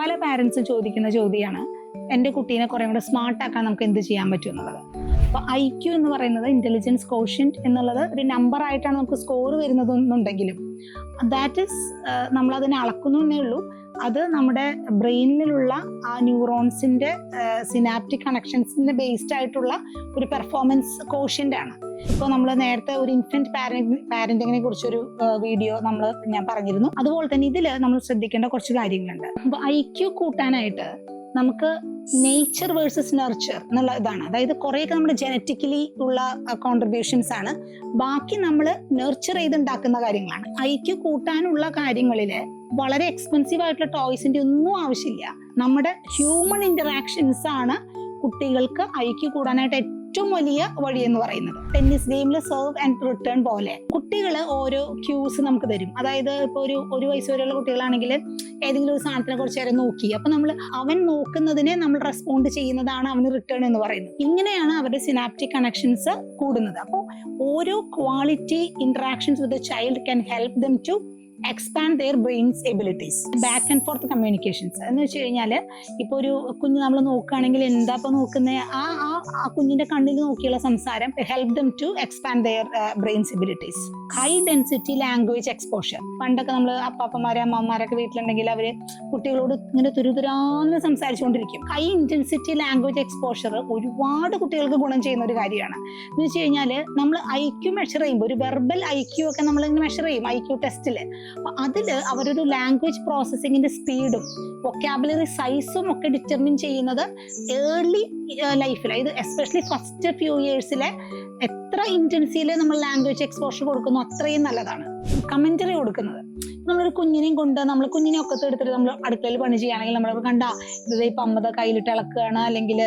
പല പാരൻസും ചോദിക്കുന്ന ചോദ്യമാണ്, എൻ്റെ കുട്ടീനെ കുറേ കൂടെ സ്മാർട്ടാക്കാൻ നമുക്ക് എന്ത് ചെയ്യാൻ പറ്റും എന്നുള്ളത്. അപ്പോൾ IQ എന്ന് പറയുന്നത് ഇൻ്റലിജൻസ് കോഷ്യന്റ് എന്നുള്ളത് ഒരു നമ്പർ ആയിട്ടാണ് നമുക്ക് സ്കോർ വരുന്നതെന്നുണ്ടെങ്കിലും ദാറ്റ് ഈസ് നമ്മളതിനെ അളക്കുന്നു എന്നേ ഉള്ളൂ. അത് നമ്മുടെ ബ്രെയിനിലുള്ള ആ ന്യൂറോൺസിൻ്റെ സിനാപ്റ്റിക് കണക്ഷൻസിൻ്റെ ബേസ്ഡ് ആയിട്ടുള്ള ഒരു പെർഫോമൻസ് കോഷ്യൻ്റ് ആണ്. ഇപ്പോൾ നമ്മൾ നേരത്തെ ഒരു ഇൻഫൻറ്റ് പാരന്റിങ്ങിനെ കുറിച്ചൊരു വീഡിയോ ഞാൻ പറഞ്ഞിരുന്നു. അതുപോലെ തന്നെ ഇതിൽ നമ്മൾ ശ്രദ്ധിക്കേണ്ട കുറച്ച് കാര്യങ്ങളുണ്ട്. അപ്പോൾ IQ കൂട്ടാനായിട്ട് നമുക്ക് നേച്ചർ വേഴ്സസ് നർച്ചർ എന്നുള്ള ഇതാണ്. അതായത് കുറേയൊക്കെ നമ്മുടെ ജനറ്റിക്കലി ഉള്ള കോൺട്രിബ്യൂഷൻസ് ആണ്, ബാക്കി നമ്മൾ നർച്ചർ ചെയ്തുണ്ടാക്കുന്ന കാര്യങ്ങളാണ്. IQ കൂട്ടാനുള്ള കാര്യങ്ങളിൽ വളരെ എക്സ്പെൻസീവ് ആയിട്ടുള്ള ടോയ്സിന്റെ ഒന്നും ആവശ്യമില്ല. നമ്മുടെ ഹ്യൂമൻ ഇന്ററാക്ഷൻസ് ആണ് കുട്ടികൾക്ക് IQ കൂടാനായിട്ട് ഏറ്റവും വലിയ വഴി എന്ന് പറയുന്നത്. ടെന്നീസ് ഗെയിമിൽ സെർവ് ആൻഡ് റിട്ടേൺ പോലെ കുട്ടികൾ ഓരോ ക്യൂസ് നമുക്ക് തരും. അതായത് ഇപ്പോൾ ഒരു വയസ്സ് വരെയുള്ള കുട്ടികളാണെങ്കിൽ ഏതെങ്കിലും ഒരു സാധനത്തിനെ കുറിച്ച് നേരെ നോക്കി, അപ്പൊ അവൻ നോക്കുന്നതിനെ നമ്മൾ റെസ്പോണ്ട് ചെയ്യുന്നതാണ് അവന് റിട്ടേൺ എന്ന് പറയുന്നത്. ഇങ്ങനെയാണ് അവരുടെ സിനാപ്റ്റിക് കണക്ഷൻസ് കൂടുന്നത്. അപ്പോൾ ഓരോ quality interactions with the child can help them to expand their brain's abilities. Back and forth communications എന്ന് വെച്ച് കഴിഞ്ഞാൽ ഇപ്പോൾ ഒരു കുഞ്ഞ് നമ്മൾ നോക്കുകയാണെങ്കിൽ എന്താ ഇപ്പോൾ നോക്കുന്നത്, ആ കുഞ്ഞിന്റെ കണ്ണിൽ നോക്കിയുള്ള സംസാരം help them to expand their brain's abilities. High density language exposure. പണ്ടൊക്കെ നമ്മൾ അപ്പാപ്പന്മാരെ അമ്മമാരൊക്കെ വീട്ടിലുണ്ടെങ്കിൽ അവർ കുട്ടികളോട് ഇങ്ങനെ തുരുതുരാന്ന് സംസാരിച്ചുകൊണ്ടിരിക്കും. ഹൈ ഇന്റൻസിറ്റി ലാംഗ്വേജ് എക്സ്പോഷർ ഒരുപാട് കുട്ടികൾക്ക് ഗുണം ചെയ്യുന്ന ഒരു കാര്യമാണ്. എന്ന് വെച്ച് കഴിഞ്ഞാൽ നമ്മൾ IQ മെഷർ ചെയ്യുമ്പോൾ ഒരു വെർബൽ IQ ഒക്കെ നമ്മൾ ഇങ്ങനെ മെഷർ ചെയ്യും IQ ടെസ്റ്റിൽ. അപ്പൊ അതില് അവരൊരു ലാംഗ്വേജ് പ്രോസസ്സിങ്ങിന്റെ സ്പീഡും വൊക്കാബുലറി സൈസും ഒക്കെ ഡിറ്റർമിൻ ചെയ്യുന്നത് ഏർലി ലൈഫിൽ, ഇത് എസ്പെഷ്യലി ഫസ്റ്റ് ഫ്യൂ ഇയേഴ്സിലെ എത്ര ഇന്റൻസിയിൽ നമ്മൾ ലാംഗ്വേജ് എക്സ്പോഷർ കൊടുക്കുന്നു അത്രയും നല്ലതാണ്. കമന്ററി കൊടുക്കുന്നത്, നമ്മളൊരു കുഞ്ഞിനെയും കൊണ്ട് നമ്മൾ കുഞ്ഞിനെ ഒക്കെ എടുത്തിട്ട് നമ്മൾ അടുക്കളയിൽ പണി ചെയ്യുകയാണെങ്കിൽ നമ്മൾ കണ്ട ഇതേ ഇപ്പം അമ്മത കയ്യിലിട്ട് ഇളക്കുകയാണ്, അല്ലെങ്കിൽ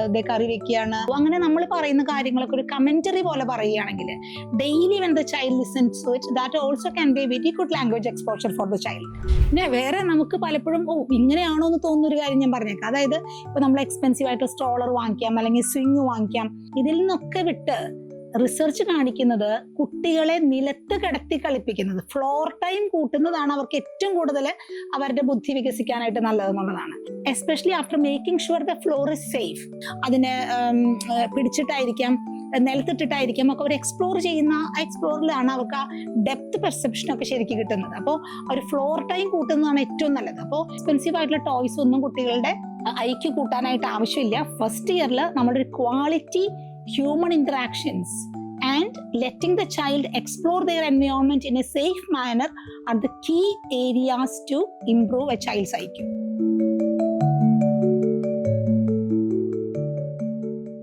ഇതേ കറി വെക്കുകയാണ്, അങ്ങനെ നമ്മൾ പറയുന്ന കാര്യങ്ങളൊക്കെ ഒരു കമന്ററി പോലെ പറയുകയാണെങ്കിൽ daily when the child listens to it, that also can be a very good language exposure for the child. പിന്നെ വേറെ നമുക്ക് പലപ്പോഴും ഇങ്ങനെയാണോ എന്ന് തോന്നുന്ന ഒരു കാര്യം ഞാൻ പറഞ്ഞേക്കാം. അതായത് ഇപ്പൊ നമ്മൾ എക്സ്പെൻസീവ് ആയിട്ട് സ്ട്രോളർ വാങ്ങിക്കാം, അല്ലെങ്കിൽ സ്വിങ് വാങ്ങിക്കാം. ഇതിൽ നിന്നൊക്കെ വിട്ട് റിസർച്ച് കാണിക്കുന്നത് കുട്ടികളെ നിലത്ത് കിടത്തി കളിപ്പിക്കുന്നത്, ഫ്ലോർ ടൈം കൂട്ടുന്നതാണ് അവർക്ക് ഏറ്റവും കൂടുതൽ അവരുടെ ബുദ്ധി വികസിക്കാനായിട്ട് നല്ലതെന്നുള്ളതാണ്. Especially after making sure the floor is safe. അതിനെ പിടിച്ചിട്ടായിരിക്കാം, നിലത്തിട്ടിട്ടായിരിക്കാം ഒക്കെ അവർ എക്സ്പ്ലോർ ചെയ്യുന്ന ആ എക്സ്പ്ലോറിലാണ് അവർക്ക് ആ ഡെപ്ത് പെർസെപ്ഷൻ ഒക്കെ ശരിക്കും കിട്ടുന്നത്. അപ്പോൾ ഒരു ഫ്ലോർ ടൈം കൂട്ടുന്നതാണ് ഏറ്റവും നല്ലത്. അപ്പോൾ എക്സ്പെൻസീവ് ആയിട്ടുള്ള ടോയ്സ് ഒന്നും കുട്ടികളുടെ IQ കൂട്ടാനായിട്ട് ആവശ്യമില്ല. ഫസ്റ്റ് ഇയറിൽ നമ്മുടെ ഒരു quality human interactions and letting the child explore their environment in a safe manner are the key areas to improve a child's IQ.